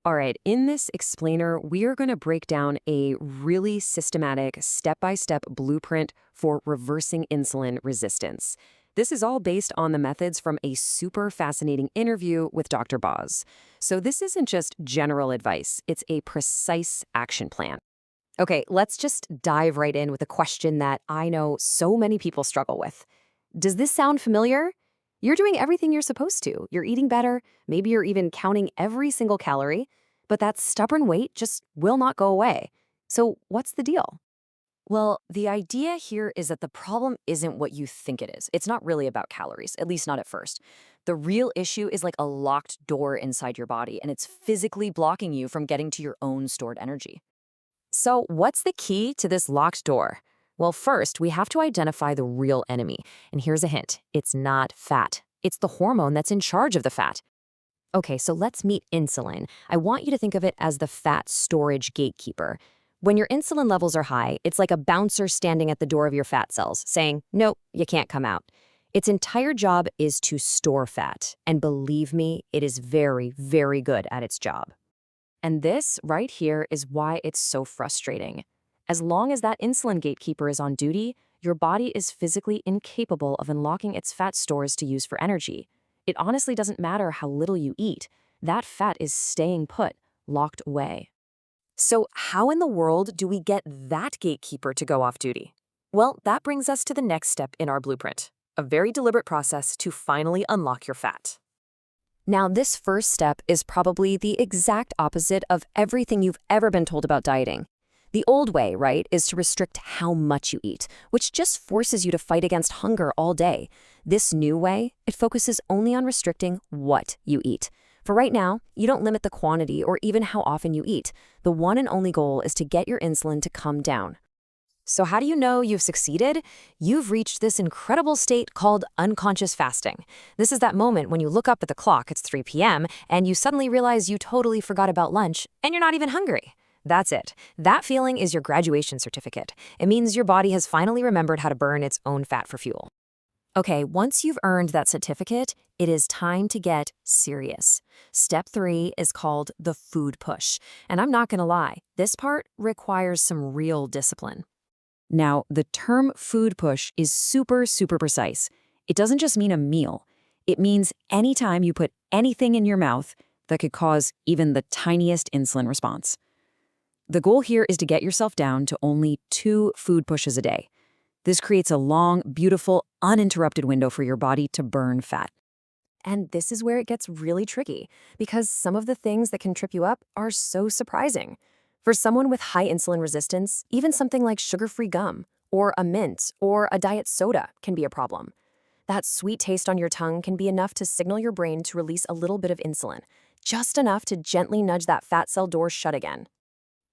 All right, in this explainer, we are going to break down a really systematic, step-by-step blueprint for reversing insulin resistance. This is all based on the methods from a super fascinating interview with Dr. Boz. So this isn't just general advice, it's a precise action plan. Okay, let's just dive right in with a question that I know so many people struggle with. Does this sound familiar? You're doing everything you're supposed to. You're eating better, maybe you're even counting every single calorie, but that stubborn weight just will not go away. So what's the deal? Well, the idea here is that the problem isn't what you think it is. It's not really about calories, at least not at first. The real issue is like a locked door inside your body, and it's physically blocking you from getting to your own stored energy. So what's the key to this locked door? Well, first, we have to identify the real enemy. And here's a hint. It's not fat. It's the hormone that's in charge of the fat. Okay, so let's meet insulin. I want you to think of it as the fat storage gatekeeper. When your insulin levels are high, it's like a bouncer standing at the door of your fat cells, saying, nope, you can't come out. Its entire job is to store fat. And believe me, it is very, very good at its job. And this right here is why it's so frustrating. As long as that insulin gatekeeper is on duty, your body is physically incapable of unlocking its fat stores to use for energy. It honestly doesn't matter how little you eat. That fat is staying put, locked away. So how in the world do we get that gatekeeper to go off duty? Well, that brings us to the next step in our blueprint, a very deliberate process to finally unlock your fat. Now, this first step is probably the exact opposite of everything you've ever been told about dieting. The old way, right, is to restrict how much you eat, which just forces you to fight against hunger all day. This new way, it focuses only on restricting what you eat. For right now, you don't limit the quantity or even how often you eat. The one and only goal is to get your insulin to come down. So how do you know you've succeeded? You've reached this incredible state called unconscious fasting. This is that moment when you look up at the clock, it's 3 p.m., and you suddenly realize you totally forgot about lunch, and you're not even hungry. That's it. That feeling is your graduation certificate. It means your body has finally remembered how to burn its own fat for fuel. Okay, once you've earned that certificate, it is time to get serious. Step 3 is called the food push. And I'm not going to lie, this part requires some real discipline. Now, the term food push is super precise. It doesn't just mean a meal. It means anytime you put anything in your mouth that could cause even the tiniest insulin response. The goal here is to get yourself down to only 2 food pushes a day. This creates a long, beautiful, uninterrupted window for your body to burn fat. And this is where it gets really tricky, because some of the things that can trip you up are so surprising. For someone with high insulin resistance, even something like sugar-free gum, or a mint, or a diet soda can be a problem. That sweet taste on your tongue can be enough to signal your brain to release a little bit of insulin, just enough to gently nudge that fat cell door shut again.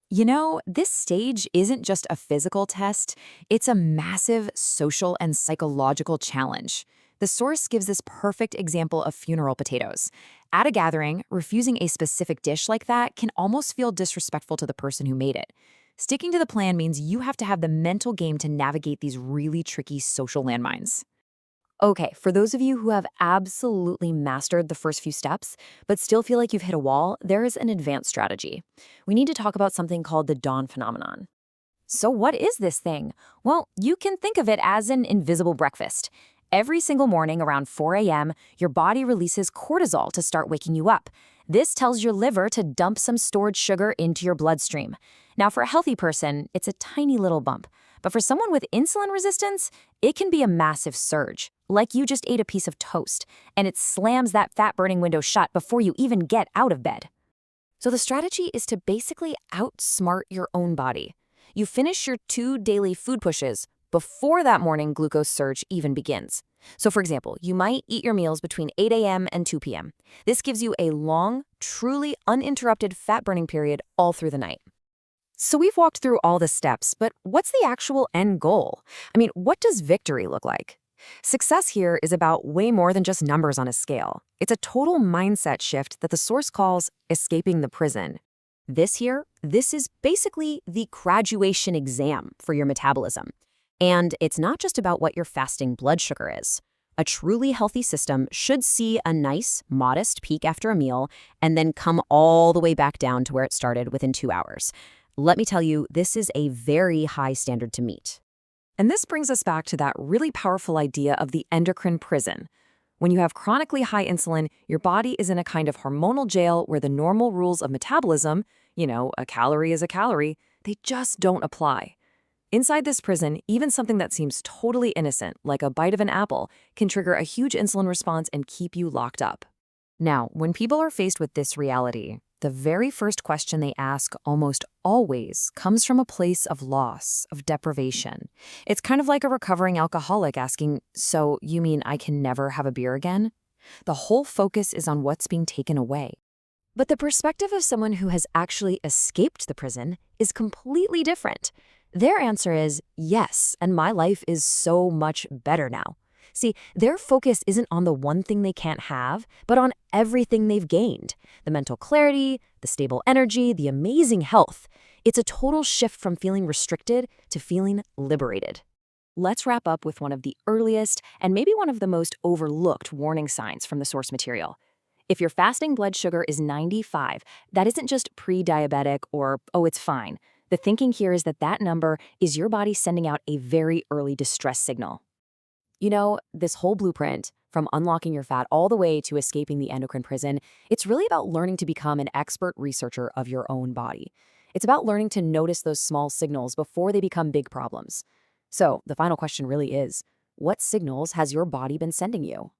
You know, this stage isn't just a physical test, it's a massive social and psychological challenge. The source gives this perfect example of funeral potatoes. At a gathering, refusing a specific dish like that can almost feel disrespectful to the person who made it. Sticking to the plan means you have to have the mental game to navigate these really tricky social landmines. Okay, for those of you who have absolutely mastered the first few steps, but still feel like you've hit a wall, there is an advanced strategy. We need to talk about something called the dawn phenomenon. So what is this thing? Well, you can think of it as an invisible breakfast. Every single morning around 4 a.m., your body releases cortisol to start waking you up. This tells your liver to dump some stored sugar into your bloodstream. Now, for a healthy person, it's a tiny little bump. But for someone with insulin resistance, it can be a massive surge, like you just ate a piece of toast, and it slams that fat-burning window shut before you even get out of bed. So the strategy is to basically outsmart your own body. You finish your 2 daily food pushes before that morning glucose surge even begins. So for example, you might eat your meals between 8 a.m. and 2 p.m. This gives you a long, truly uninterrupted fat-burning period all through the night. So we've walked through all the steps, but what's the actual end goal? I mean, what does victory look like? Success here is about way more than just numbers on a scale. It's a total mindset shift that the source calls escaping the prison. This is basically the graduation exam for your metabolism. And it's not just about what your fasting blood sugar is. A truly healthy system should see a nice, modest peak after a meal and then come all the way back down to where it started within 2 hours. Let me tell you, this is a very high standard to meet. And this brings us back to that really powerful idea of the endocrine prison. When you have chronically high insulin, your body is in a kind of hormonal jail where the normal rules of metabolism, a calorie is a calorie, they just don't apply. Inside this prison, even something that seems totally innocent, like a bite of an apple, can trigger a huge insulin response and keep you locked up. Now, when people are faced with this reality, the very first question they ask almost always comes from a place of loss, of deprivation. It's kind of like a recovering alcoholic asking, "So you mean I can never have a beer again?" The whole focus is on what's being taken away. But the perspective of someone who has actually escaped the prison is completely different. Their answer is, yes, and my life is so much better now. See, their focus isn't on the one thing they can't have, but on everything they've gained. The mental clarity, the stable energy, the amazing health. It's a total shift from feeling restricted to feeling liberated. Let's wrap up with one of the earliest and maybe one of the most overlooked warning signs from the source material. If your fasting blood sugar is 95, that isn't just pre-diabetic or, oh, it's fine. The thinking here is that number is your body sending out a very early distress signal. This whole blueprint, from unlocking your fat all the way to escaping the endocrine prison, it's really about learning to become an expert researcher of your own body. It's about learning to notice those small signals before they become big problems. So the final question really is, what signals has your body been sending you?